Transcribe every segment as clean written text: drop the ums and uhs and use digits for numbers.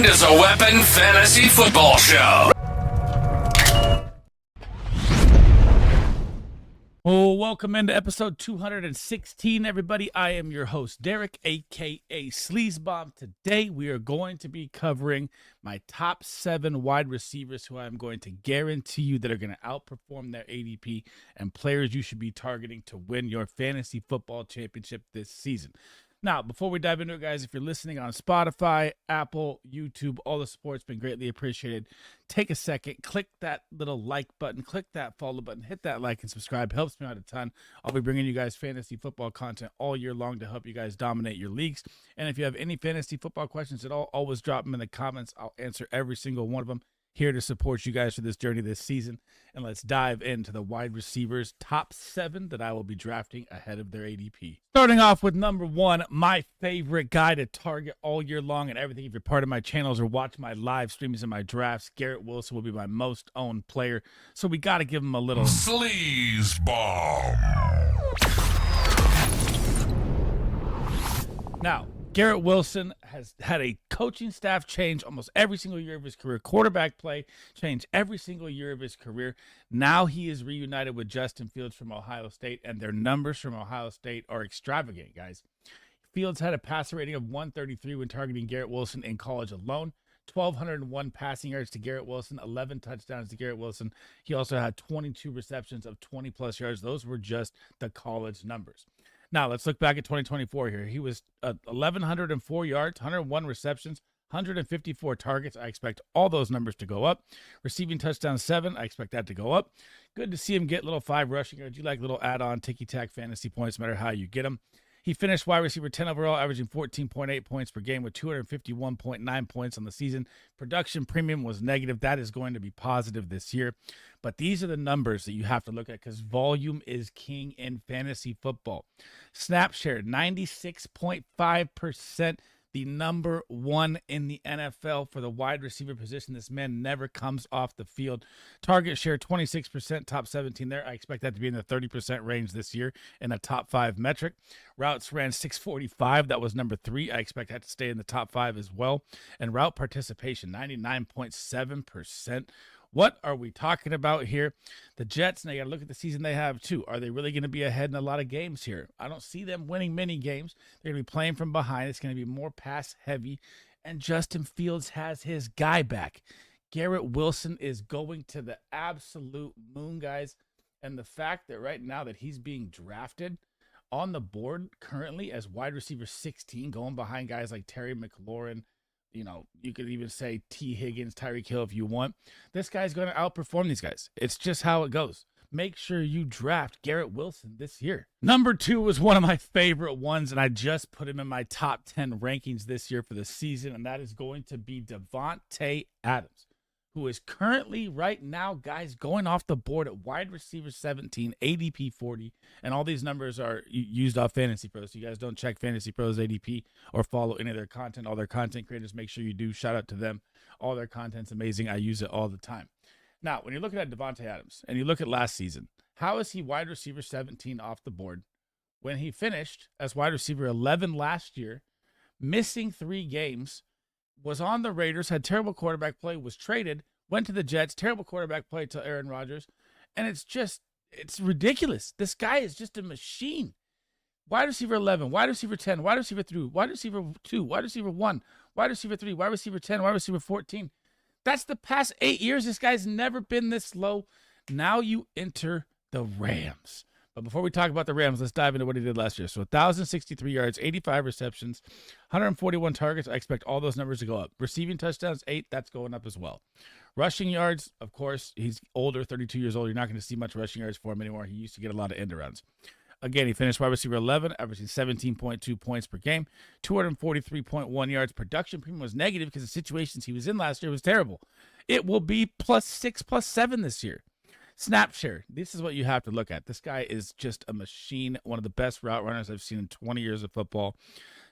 Mind is a Weapon Fantasy Football Show. Well, welcome into episode 216, everybody. I am your host, Derek, a.k.a. Sleezbomb. Today, we are going to be covering my top 7 wide receivers who I'm going to guarantee you that are going to outperform their ADP and players you should be targeting to win your fantasy football championship this season. Now, before we dive into it, guys, if you're listening on Spotify, Apple, YouTube, all the support's been greatly appreciated. Take a second, click that little like button, click that follow button, hit that like and subscribe. Helps me out a ton. I'll be bringing you guys fantasy football content all year long to help you guys dominate your leagues. And if you have any fantasy football questions at all, always drop them in the comments. I'll answer every single one of them. Here to support you guys for this journey this season. And let's dive into the wide receivers top 7 that I will be drafting ahead of their ADP. Starting off with number 1, my favorite guy to target all year long and everything. If you're part of my channels or watch my live streams and my drafts, Garrett Wilson will be my most owned player. So we got to give him a little Sleezebomb. Now, Garrett Wilson has had a coaching staff change almost every single year of his career. Quarterback play changed every single year of his career. Now he is reunited with Justin Fields from Ohio State, and their numbers from Ohio State are extravagant, guys. Fields had a passer rating of 133 when targeting Garrett Wilson in college alone. 1,201 passing yards to Garrett Wilson, 11 touchdowns to Garrett Wilson. He also had 22 receptions of 20-plus yards. Those were just the college numbers. Now, let's look back at 2024 here. He was 1,104 yards, 101 receptions, 154 targets. I expect all those numbers to go up. Receiving touchdown 7, I expect that to go up. Good to see him get little 5 rushing yards. You like little add-on ticky-tack fantasy points, no matter how you get them. He finished wide receiver 10 overall, averaging 14.8 points per game with 251.9 points on the season. Production premium was negative. That is going to be positive this year. But these are the numbers that you have to look at because volume is king in fantasy football. Snap share, 96.5%. The number 1 in the NFL for the wide receiver position. This man never comes off the field. Target share, 26%, top 17 there. I expect that to be in the 30% range this year in a top 5 metric. Routes ran 645. That was number 3. I expect that to stay in the top 5 as well. And route participation, 99.7%. What are we talking about here? The Jets, now you got to look at the season they have too. Are they really going to be ahead in a lot of games here? I don't see them winning many games. They're going to be playing from behind. It's going to be more pass heavy. And Justin Fields has his guy back. Garrett Wilson is going to the absolute moon, guys. And the fact that right now that he's being drafted on the board currently as wide receiver 16, going behind guys like Terry McLaurin, you know, you could even say T. Higgins, Tyreek Hill if you want. This guy's going to outperform these guys. It's just how it goes. Make sure you draft Garrett Wilson this year. Number 2 was one of my favorite ones, and I just put him in my top 10 rankings this year for the season, and that is going to be Davante Adams, who is currently right now, guys, going off the board at wide receiver 17, ADP 40, and all these numbers are used off Fantasy Pros. So you guys don't check Fantasy Pros ADP or follow any of their content. All their content creators, make sure you do. Shout out to them. All their content's amazing. I use it all the time. Now, when you're looking at Davante Adams and you look at last season, how is he wide receiver 17 off the board when he finished as wide receiver 11 last year, missing 3 games, was on the Raiders, had terrible quarterback play, was traded, went to the Jets, terrible quarterback play to Aaron Rodgers, and it's ridiculous. This guy is just a machine. Wide receiver 11, wide receiver 10, wide receiver 3, wide receiver 2, wide receiver 1, wide receiver 3, wide receiver 10, wide receiver 14. That's the past 8 years. This guy's never been this low. Now you enter the Rams. But before we talk about the Rams, let's dive into what he did last year. So 1,063 yards, 85 receptions, 141 targets. I expect all those numbers to go up. Receiving touchdowns, 8. That's going up as well. Rushing yards, of course, he's older, 32 years old. You're not going to see much rushing yards for him anymore. He used to get a lot of end arounds. Again, he finished wide receiver 11, averaging 17.2 points per game, 243.1 yards. Production premium was negative because the situations he was in last year was terrible. It will be +6, +7 this year. Snap share. This is what you have to look at. This guy is just a machine, one of the best route runners I've seen in 20 years of football.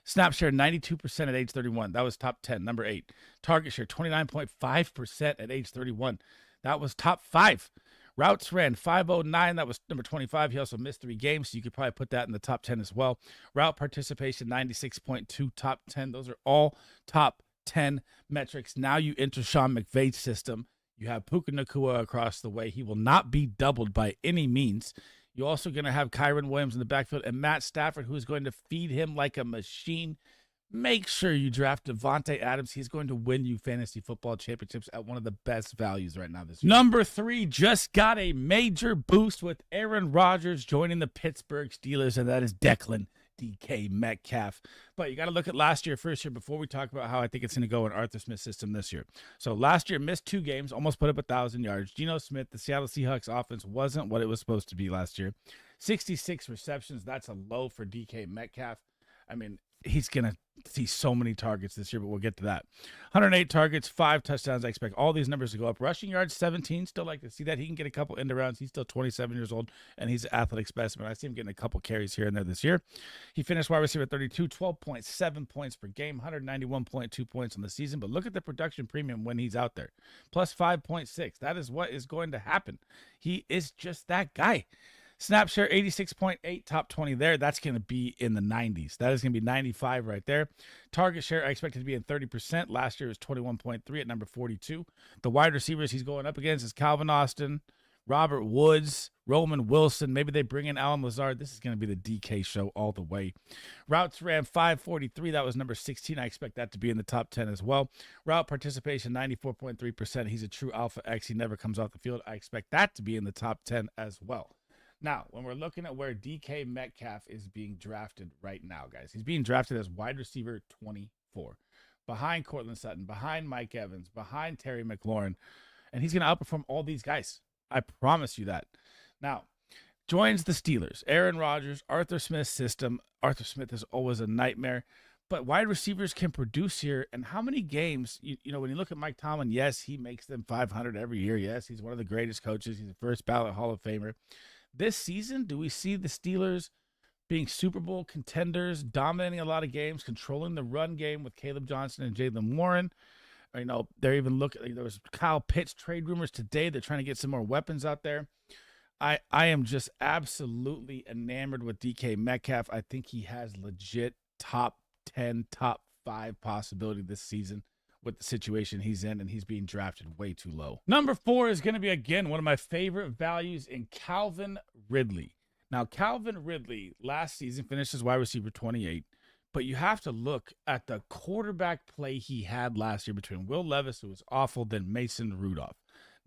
Snap share, 92% at age 31. That was top 10. Number 8. Target share, 29.5% at age 31. That was top 5. Routes ran 509. That was number 25. He also missed 3 games, so you could probably put that in the top 10 as well. Route participation, 96.2, top 10. Those are all top 10 metrics. Now you enter Sean McVay's system. You have Puka Nacua across the way. He will not be doubled by any means. You're also going to have Kyron Williams in the backfield and Matt Stafford, who is going to feed him like a machine. Make sure you draft Davante Adams. He's going to win you fantasy football championships at one of the best values right now this year. Number 3 just got a major boost with Aaron Rodgers joining the Pittsburgh Steelers, and that is Declan DK Metcalf. But you got to look at last year first here before we talk about how I think it's going to go in Arthur Smith's system this year. So last year missed 2 games, almost put up 1,000 yards. Geno Smith, the Seattle Seahawks offense wasn't what it was supposed to be last year. 66 receptions, that's a low for DK Metcalf. I mean, he's going to see so many targets this year, but we'll get to that. 108 targets, 5 touchdowns. I expect all these numbers to go up. Rushing yards, 17. Still like to see that. He can get a couple end rounds. He's still 27 years old, and he's an athletic specimen. I see him getting a couple carries here and there this year. He finished wide receiver 32, 12.7 points per game, 191.2 points on the season. But look at the production premium when he's out there. Plus 5.6. That is what is going to happen. He is just that guy. Snap share 86.8, top 20 there. That's going to be in the 90s. That is going to be 95 right there. Target share, I expect it to be in 30%. Last year was 21.3 at number 42. The wide receivers he's going up against is Calvin Austin, Robert Woods, Roman Wilson. Maybe they bring in Alan Lazard. This is going to be the DK show all the way. Routes ran 543. That was number 16. I expect that to be in the top 10 as well. Route participation 94.3%. He's a true Alpha X. He never comes off the field. I expect that to be in the top 10 as well. Now, when we're looking at where DK Metcalf is being drafted right now, guys, he's being drafted as wide receiver 24, behind Cortland Sutton, behind Mike Evans, behind Terry McLaurin, and he's going to outperform all these guys. I promise you that. Now, joins the Steelers, Aaron Rodgers, Arthur Smith's system. Arthur Smith is always a nightmare, but wide receivers can produce here. And how many games, you know, when you look at Mike Tomlin, yes, he makes them 500 every year. Yes, he's one of the greatest coaches. He's a first ballot Hall of Famer. This season, do we see the Steelers being Super Bowl contenders, dominating a lot of games, controlling the run game with Caleb Johnson and Jaylen Warren? Or, you know, they're even looking. There was Kyle Pitts trade rumors today. They're trying to get some more weapons out there. I am just absolutely enamored with DK Metcalf. I think he has legit top 10, top 5 possibility this season with the situation he's in, and he's being drafted way too low. Number 4 is going to be, again, one of my favorite values in Calvin Ridley. Now, Calvin Ridley last season finished as wide receiver 28, but you have to look at the quarterback play he had last year between Will Levis, who was awful, then Mason Rudolph.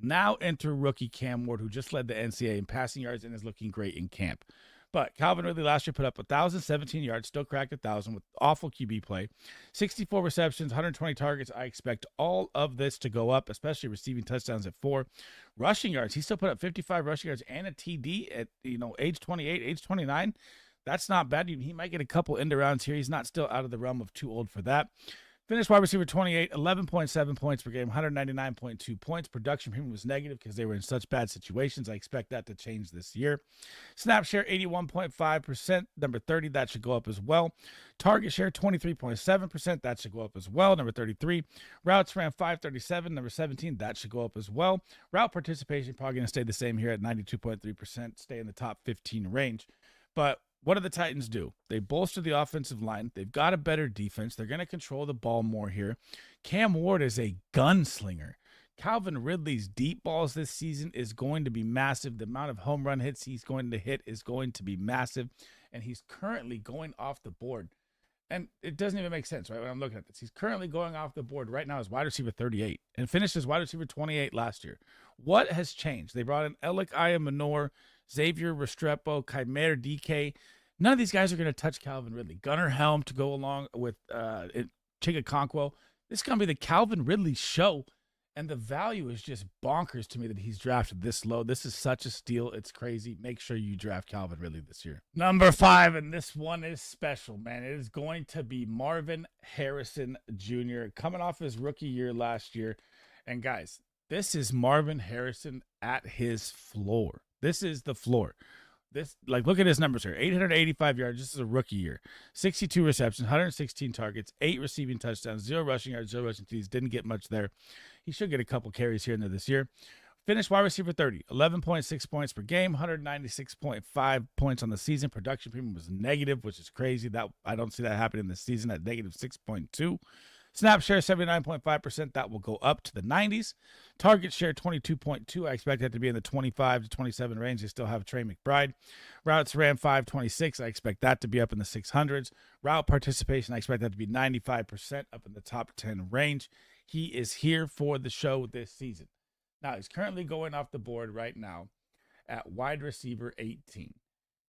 Now enter rookie Cam Ward, who just led the NCAA in passing yards and is looking great in camp. But Calvin Ridley last year put up 1,017 yards, still cracked 1,000 with awful QB play. 64 receptions, 120 targets. I expect all of this to go up, especially receiving touchdowns at 4. Rushing yards, he still put up 55 rushing yards and a TD at, you know, age 28, age 29. That's not bad. He might get a couple end arounds here. He's not still out of the realm of too old for that. Finished wide receiver 28, 11.7 points per game, 199.2 points. Production premium was negative because they were in such bad situations. I expect that to change this year. Snap share 81.5%. Number 30, that should go up as well. Target share 23.7%. That should go up as well. Number 33. Routes ran 537. Number 17, that should go up as well. Route participation probably going to stay the same here at 92.3%. Stay in the top 15 range. But what do the Titans do? They bolster the offensive line. They've got a better defense. They're going to control the ball more here. Cam Ward is a gunslinger. Calvin Ridley's deep balls this season is going to be massive. The amount of home run hits he's going to hit is going to be massive. And he's currently going off the board. And it doesn't even make sense, right, when I'm looking at this. He's currently going off the board right now as wide receiver 38 and finished as wide receiver 28 last year. What has changed? They brought in Alec Ayamanor, Xavier Restrepo, Chimere DK. None of these guys are going to touch Calvin Ridley. Gunnar Helm to go along with Chigakonkwo. This is going to be the Calvin Ridley show, and the value is just bonkers to me that he's drafted this low. This is such a steal. It's crazy. Make sure you draft Calvin Ridley this year. Number 5, and this one is special, man. It is going to be Marvin Harrison Jr. coming off his rookie year last year. And, guys, this is Marvin Harrison at his floor. This is the floor. Look at his numbers here. 885 yards. This is a rookie year. 62 receptions, 116 targets, 8 receiving touchdowns, 0 rushing yards, 0 rushing TDs. Didn't get much there. He should get a couple carries here and there this year. Finished wide receiver 30, 11.6 points per game, 196.5 points on the season. Production premium was negative, which is crazy. That I don't see that happening this season at negative 6.2. Snap share 79.5%. That will go up to the 90s. Target share 22.2. I expect that to be in the 25 to 27 range. They still have Trey McBride. Routes ran 526. I expect that to be up in the 600s. Route participation, I expect that to be 95%, up in the top 10 range. He is here for the show this season. Now, he's currently going off the board right now at wide receiver 18.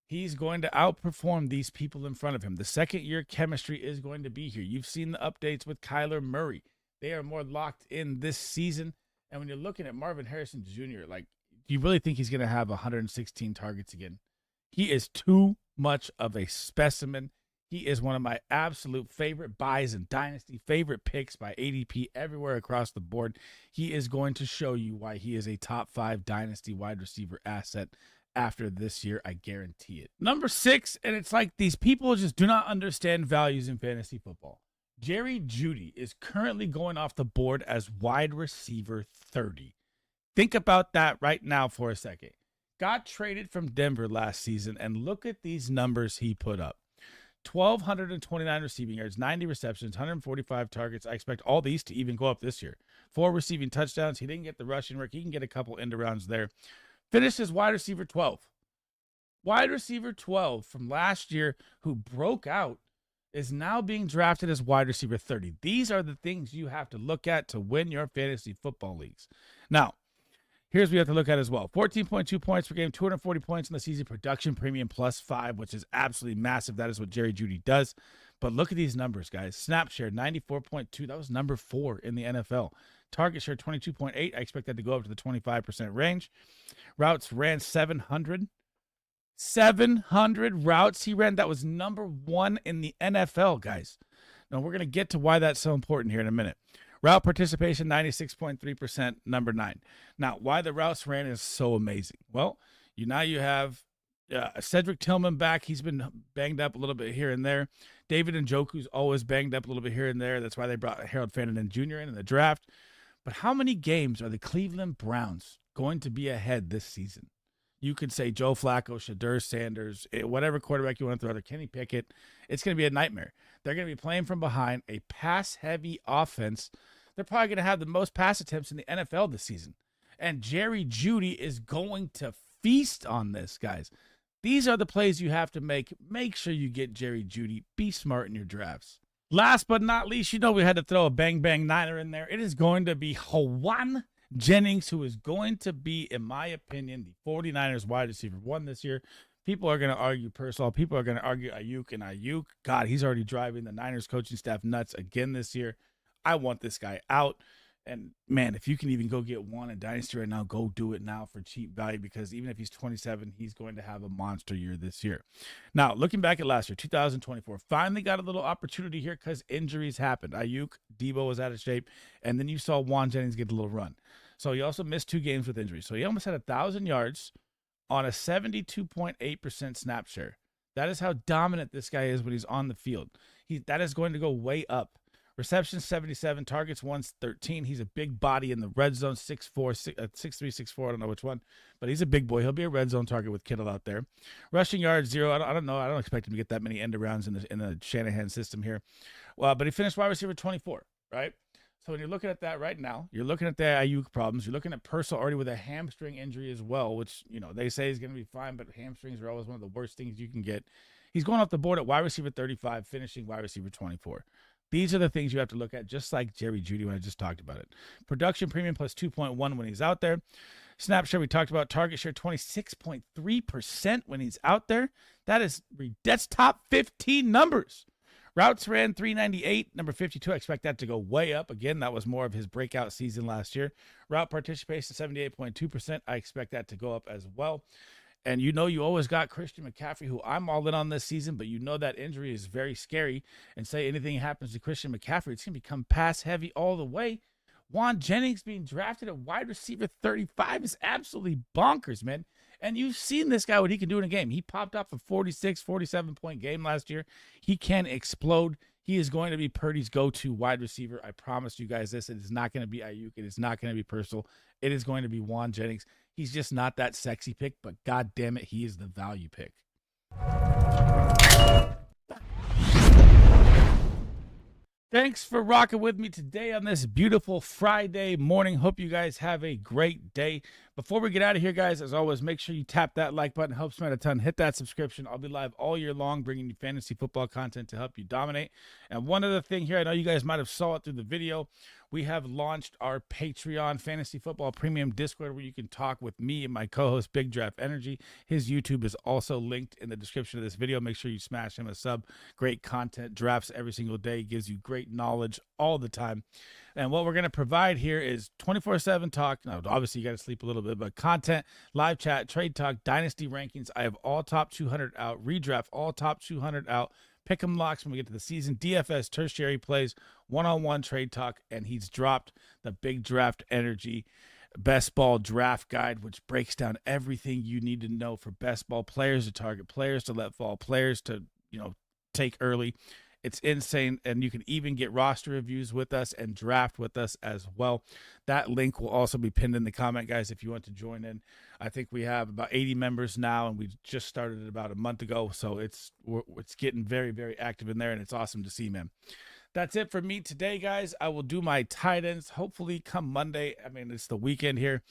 He's going to outperform these people in front of him. The second-year chemistry is going to be here. You've seen the updates with Kyler Murray. They are more locked in this season. And when you're looking at Marvin Harrison Jr., like, do you really think he's going to have 116 targets again? He is too much of a specimen. He is one of my absolute favorite buys in Dynasty, favorite picks by ADP everywhere across the board. He is going to show you why he is a top 5 Dynasty wide receiver asset after this year. I guarantee it. Number 6, and it's like these people just do not understand values in fantasy football. Jerry Jeudy is currently going off the board as wide receiver 30. Think about that right now for a second. Got traded from Denver last season, and look at these numbers he put up. 1,229 receiving yards, 90 receptions, 145 targets. I expect all these to even go up this year. 4 receiving touchdowns. He didn't get the rushing work. He can get a couple end arounds there. Finished as wide receiver 12. Wide receiver 12 from last year, who broke out, is now being drafted as wide receiver 30. These are the things you have to look at to win your fantasy football leagues. Now, here's what you have to look at as well. 14.2 points per game, 240 points in the season, production premium +5, which is absolutely massive. That is what Jerry Jeudy does. But look at these numbers, guys. Snap share, 94.2. That was number 4 in the NFL. Target share, 22.8. I expect that to go up to the 25% range. Routes ran 700. 700 routes he ran. That was number 1 in the NFL, guys. Now, we're going to get to why that's so important here in a minute. Route participation, 96.3%, number 9. Now, why the routes ran is so amazing. Well, you have Cedric Tillman back. He's been banged up a little bit here and there. David Njoku's always banged up a little bit here and there. That's why they brought Harold Fannenden Jr. in the draft. But how many games are the Cleveland Browns going to be ahead this season? You could say Joe Flacco, Shadur Sanders, whatever quarterback you want to throw out there, Kenny Pickett. It's going to be a nightmare. They're going to be playing from behind, a pass-heavy offense. They're probably going to have the most pass attempts in the NFL this season. And Jerry Jeudy is going to feast on this, guys. These are the plays you have to make. Make sure you get Jerry Jeudy. Be smart in your drafts. Last but not least, we had to throw a bang-bang Niner in there. It is going to be Jauan Jennings, who is going to be, in my opinion, the 49ers wide receiver 1 this year. People are going to argue Purcell. People are going to argue Ayuk and Ayuk. God, he's already driving the Niners coaching staff nuts again this year. I want this guy out. And, man, if you can even go get one in Dynasty right now, go do it now for cheap value, because even if he's 27, he's going to have a monster year this year. Now, looking back at last year, 2024, finally got a little opportunity here because injuries happened. Ayuk, Debo was out of shape, and then you saw Jauan Jennings get a little run. So he also missed 2 games with injury. So he almost had 1,000 yards on a 72.8% snap share. That is how dominant this guy is when he's on the field. That is going to go way up. Receptions 77, targets 113. He's a big body in the red zone, 6'4", 6'3", 6'4", I don't know which one, but he's a big boy. He'll be a red zone target with Kittle out there. Rushing yards 0. I don't know. I don't expect him to get that many end arounds in the Shanahan system here. Well, but he finished wide receiver 24, right? So when you're looking at that right now, you're looking at the Ayuk problems. You're looking at Purcell already with a hamstring injury as well, which, they say is going to be fine, but hamstrings are always one of the worst things you can get. He's going off the board at wide receiver 35, finishing wide receiver 24. These are the things you have to look at, just like Jerry Jeudy when I just talked about it. Production premium plus 2.1 when he's out there. Snap share, we talked about. Target share 26.3% when he's out there. That's top 15 numbers. Routes ran 398, number 52. I expect that to go way up. Again, that was more of his breakout season last year. Route participation 78.2%. I expect that to go up as well. And you always got Christian McCaffrey, who I'm all in on this season, but that injury is very scary. And say anything happens to Christian McCaffrey, it's going to become pass heavy all the way. Jauan Jennings being drafted at wide receiver 35 is absolutely bonkers, man. And you've seen this guy, what he can do in a game. He popped off a 46, 47-point game last year. He can explode. He is going to be Purdy's go-to wide receiver. I promise you guys this. It is not going to be Ayuk. It is not going to be Purcell. It is going to be Jauan Jennings. He's just not that sexy pick, but God damn it, he is the value pick. Thanks for rocking with me today on this beautiful Friday morning. Hope you guys have a great day. Before we get out of here, guys, as always, make sure you tap that like button. Helps me out a ton. Hit that subscription. I'll be live all year long, bringing you fantasy football content to help you dominate. And one other thing here, I know you guys might have saw it through the video. We have launched our Patreon Fantasy Football Premium Discord where you can talk with me and my co-host Big Draft Energy. His YouTube is also linked in the description of this video. Make sure you smash him a sub. Great content, drafts every single day, gives you great knowledge all the time. And what we're going to provide here is 24/7 talk. Now, obviously, you got to sleep a little bit, but content, live chat, trade talk, Dynasty Rankings. I have all top 200 out. Redraft, all top 200 out. Pick 'em locks when we get to the season. DFS, tertiary plays, one-on-one trade talk, and he's dropped the Big Draft Energy Best Ball Draft Guide, which breaks down everything you need to know for best ball players, to target players, to let fall players, to take early. It's insane, and you can even get roster reviews with us and draft with us as well. That link will also be pinned in the comment, guys, if you want to join in. I think we have about 80 members now, and we just started it about a month ago, so it's getting very, very active in there, and it's awesome to see, man. That's it for me today, guys. I will do my tight ends hopefully come Monday. I mean, it's the weekend here.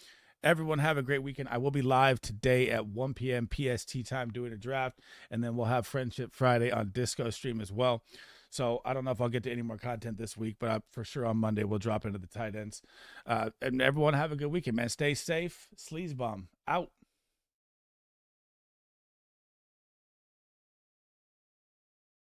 Everyone have a great weekend. I will be live today at 1 p.m. PST time doing a draft, and then we'll have Friendship Friday on Disco stream as well. So I don't know if I'll get to any more content this week, but for sure on Monday we'll drop into the tight ends. And everyone have a good weekend, man. Stay safe. Sleezbomb out.